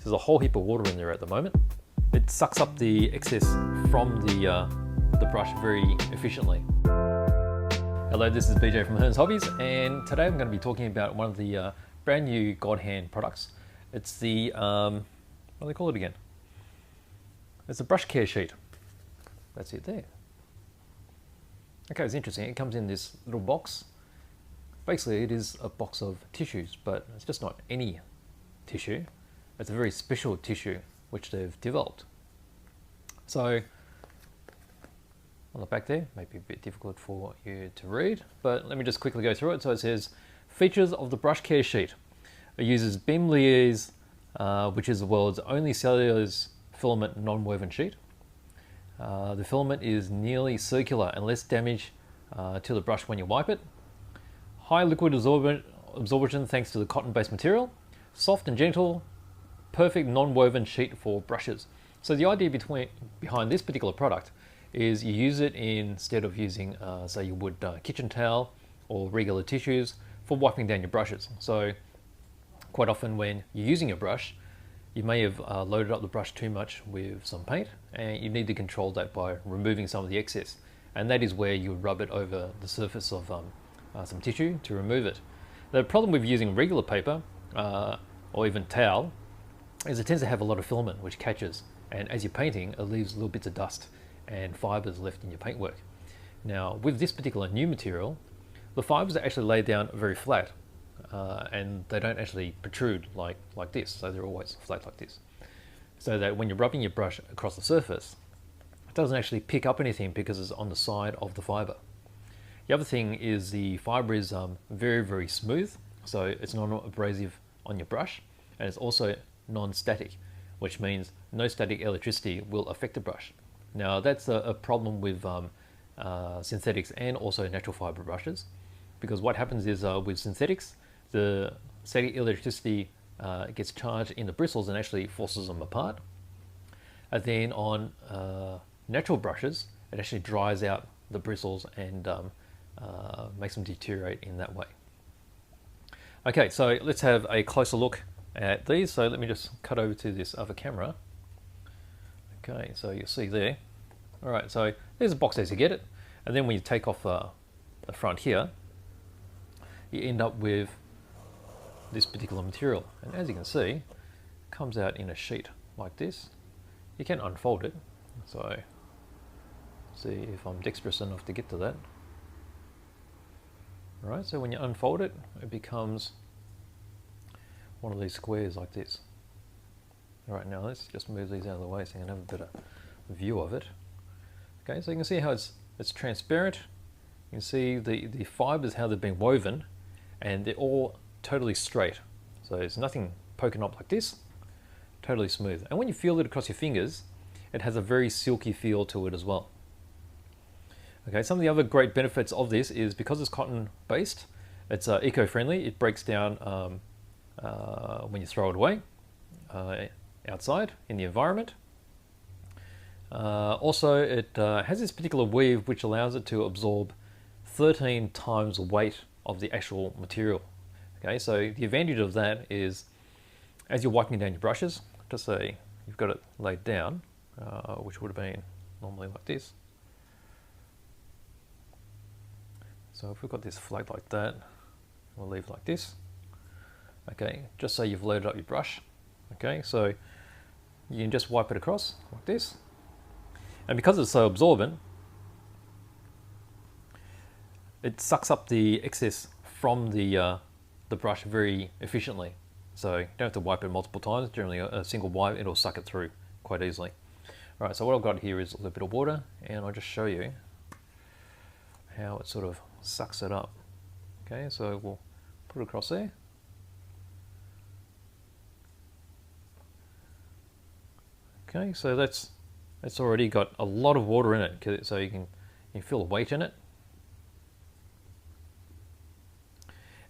There's a whole heap of water in there at the moment. It sucks up the excess from the brush very efficiently. Hello, this is BJ from Hearns Hobbies, and today I'm going to be talking about one of the brand new GodHand products. It's the, what do they call it again? It's a brush care sheet. That's it there. Okay, it's interesting. It comes in this little box. Basically, it is a box of tissues, but it's just not any tissue. It's a very special tissue which they've developed. So on the back there, maybe a bit difficult for you to read, but let me just quickly go through it. So it says, features of the brush care sheet. It uses beam liaise, which is the world's only cellulose filament non-woven sheet. The filament is nearly circular and less damage to the brush when you wipe it. High liquid absorption thanks to the cotton-based material. Soft and gentle, perfect non-woven sheet for brushes. So the idea behind this particular product is you use it instead of using, say you would kitchen towel or regular tissues for wiping down your brushes. So quite often when you're using a brush, you may have loaded up the brush too much with some paint, and you need to control that by removing some of the excess. And that is where you would rub it over the surface of some tissue to remove it. The problem with using regular paper or even towel is it tends to have a lot of filament which catches, and as you're painting it leaves little bits of dust and fibres left in your paintwork. Now with this particular new material, the fibres are actually laid down very flat and they don't actually protrude like this, so they're always flat like this, so that when you're rubbing your brush across the surface it doesn't actually pick up anything because it's on the side of the fibre. The other thing is the fibre is very smooth, so it's non-abrasive on your brush, and it's also non-static, which means no static electricity will affect the brush. Now that's a problem with synthetics and also natural fibre brushes, because what happens is with synthetics, the static electricity gets charged in the bristles and actually forces them apart. And then on natural brushes, it actually dries out the bristles and makes them deteriorate in that way. Okay, so let's have a closer look at these. So let me just cut over to this other camera. Okay, so you'll see there. All right, so there's a box as you get it, and then when you take off the front here, you end up with this particular material, and as you can see, it comes out in a sheet like this. You can unfold it, so see if I'm dexterous enough to get to that. All right, so when you unfold it, it becomes one of these squares like this. All right, now let's just move these out of the way so you can have a better view of it. Okay, so you can see how it's transparent. You can see the fibres, how they've been woven, and they're all totally straight. So there's nothing poking up like this, totally smooth. And when you feel it across your fingers, it has a very silky feel to it as well. Okay, some of the other great benefits of this is because it's cotton based, it's eco-friendly. It breaks down when you throw it away outside in the environment. Also, it has this particular weave which allows it to absorb 13 times the weight of the actual material. Okay, so the advantage of that is, as you're wiping down your brushes, just say you've got it laid down, which would have been normally like this. So if we've got this flag like that, we'll leave like this. Okay, just say you've loaded up your brush. Okay, so you can just wipe it across like this. And because it's so absorbent, it sucks up the excess from the brush very efficiently. So you don't have to wipe it multiple times. Generally a single wipe, it'll suck it through quite easily. All right, so what I've got here is a little bit of water, and I'll just show you how it sort of sucks it up. Okay, so we'll put it across there. Okay, so that's already got a lot of water in it, so you can feel the weight in it.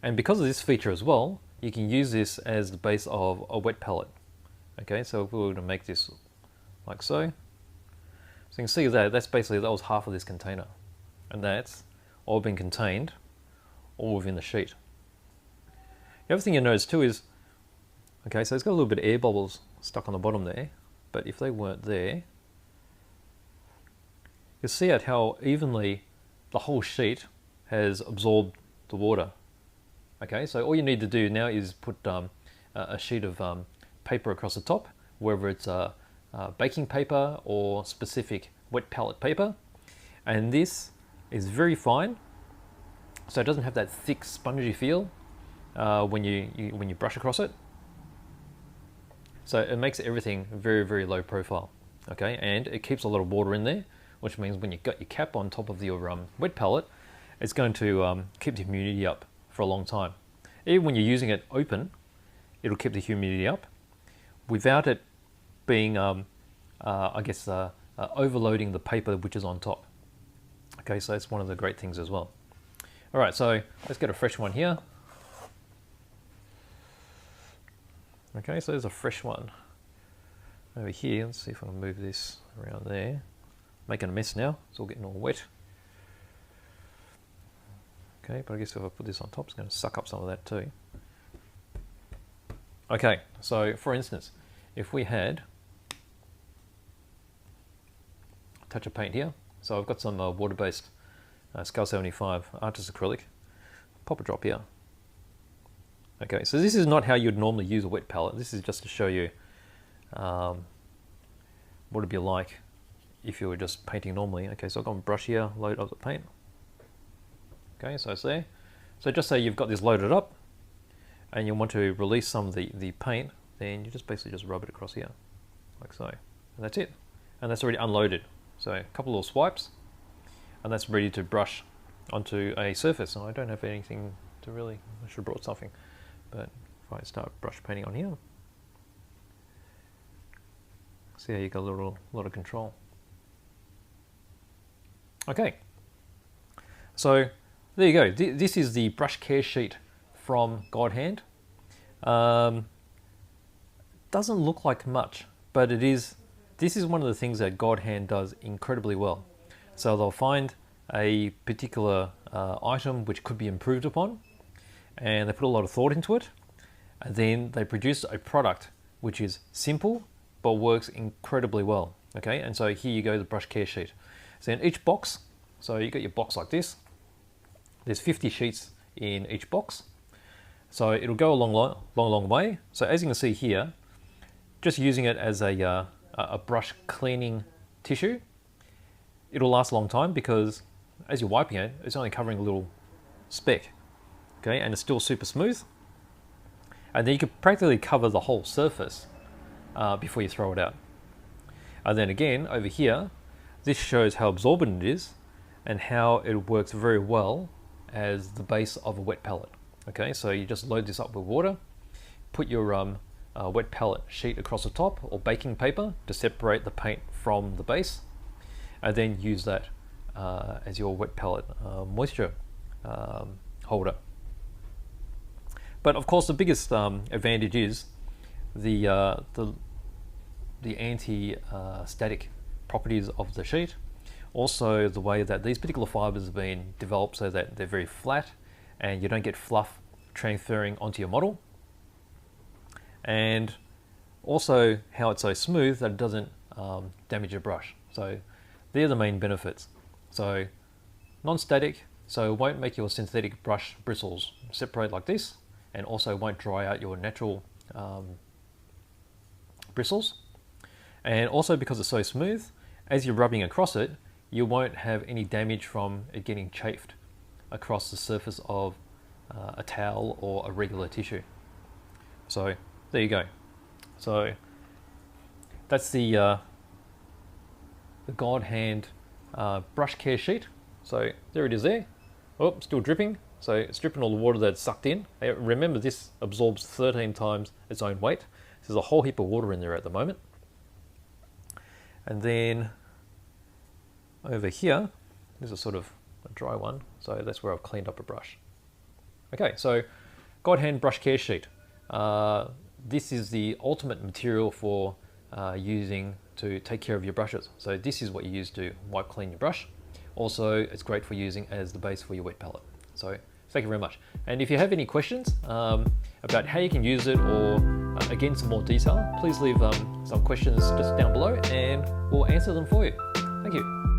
And because of this feature as well, you can use this as the base of a wet palette. Okay, so if we were to make this like so, you can see that that was half of this container, and that's all been contained all within the sheet. The other thing you notice too is, okay, so it's got a little bit of air bubbles stuck on the bottom there, but if they weren't there, you'll see how evenly the whole sheet has absorbed the water. Okay, so all you need to do now is put a sheet of paper across the top, whether it's baking paper or specific wet palette paper, and this is very fine, so it doesn't have that thick spongy feel when you brush across it. So it makes everything very, very low profile. Okay, and it keeps a lot of water in there, which means when you've got your cap on top of your wet palette, it's going to keep the humidity up for a long time. Even when you're using it open, it'll keep the humidity up without it being, overloading the paper which is on top. Okay, so that's one of the great things as well. All right, so let's get a fresh one here. Okay, so there's a fresh one over here. Let's see if I can move this around there. Making a mess now, it's all getting all wet. Okay, but I guess if I put this on top, it's going to suck up some of that too. Okay, so for instance, if we had a touch of paint here, so I've got some water-based Scale 75 Artist Acrylic, pop a drop here. Okay, so this is not how you'd normally use a wet palette. This is just to show you what it'd be like if you were just painting normally. Okay, so I've got a brush here, load up the paint. Okay, so it's there. So just say you've got this loaded up and you want to release some of the paint, then you just basically just rub it across here, like so. And that's it. And that's already unloaded. So a couple of swipes, and that's ready to brush onto a surface. And I don't have anything to really, I should have brought something. But if I start brush painting on here, see how you got a lot of control. Okay, so there you go. This is the brush care sheet from GodHand. Doesn't look like much, but it is. This is one of the things that GodHand does incredibly well. So they'll find a particular item which could be improved upon, and they put a lot of thought into it, and then they produce a product which is simple but works incredibly well. Okay, and so here you go, the brush care sheet. So in each box, so you got your box like this. There's 50 sheets in each box, so it'll go a long way. So as you can see here, just using it as a brush cleaning tissue, it'll last a long time because as you're wiping it, it's only covering a little speck. Okay, and it's still super smooth. And then you could practically cover the whole surface before you throw it out. And then again, over here, this shows how absorbent it is and how it works very well as the base of a wet palette. Okay, so you just load this up with water, put your wet palette sheet across the top or baking paper to separate the paint from the base, and then use that as your wet palette moisture holder. But of course, the biggest advantage is the anti-static properties of the sheet. Also, the way that these particular fibres have been developed so that they're very flat and you don't get fluff transferring onto your model. And also how it's so smooth that it doesn't damage your brush. So they're the main benefits. So non-static, so it won't make your synthetic brush bristles separate like this, and also won't dry out your natural bristles. And also because it's so smooth, as you're rubbing across it, you won't have any damage from it getting chafed across the surface of a towel or a regular tissue. So there you go. So that's the GodHand brush care sheet. So there it is there. Oh, still dripping. So it's dripping all the water that's sucked in. Remember, this absorbs 13 times its own weight. There's a whole heap of water in there at the moment. And then over here, this is sort of a dry one. So that's where I've cleaned up a brush. Okay, so GodHand brush care sheet. This is the ultimate material for using to take care of your brushes. So this is what you use to wipe clean your brush. Also, it's great for using as the base for your wet palette. So thank you very much. And if you have any questions about how you can use it or again some more detail, please leave some questions just down below and we'll answer them for you. Thank you.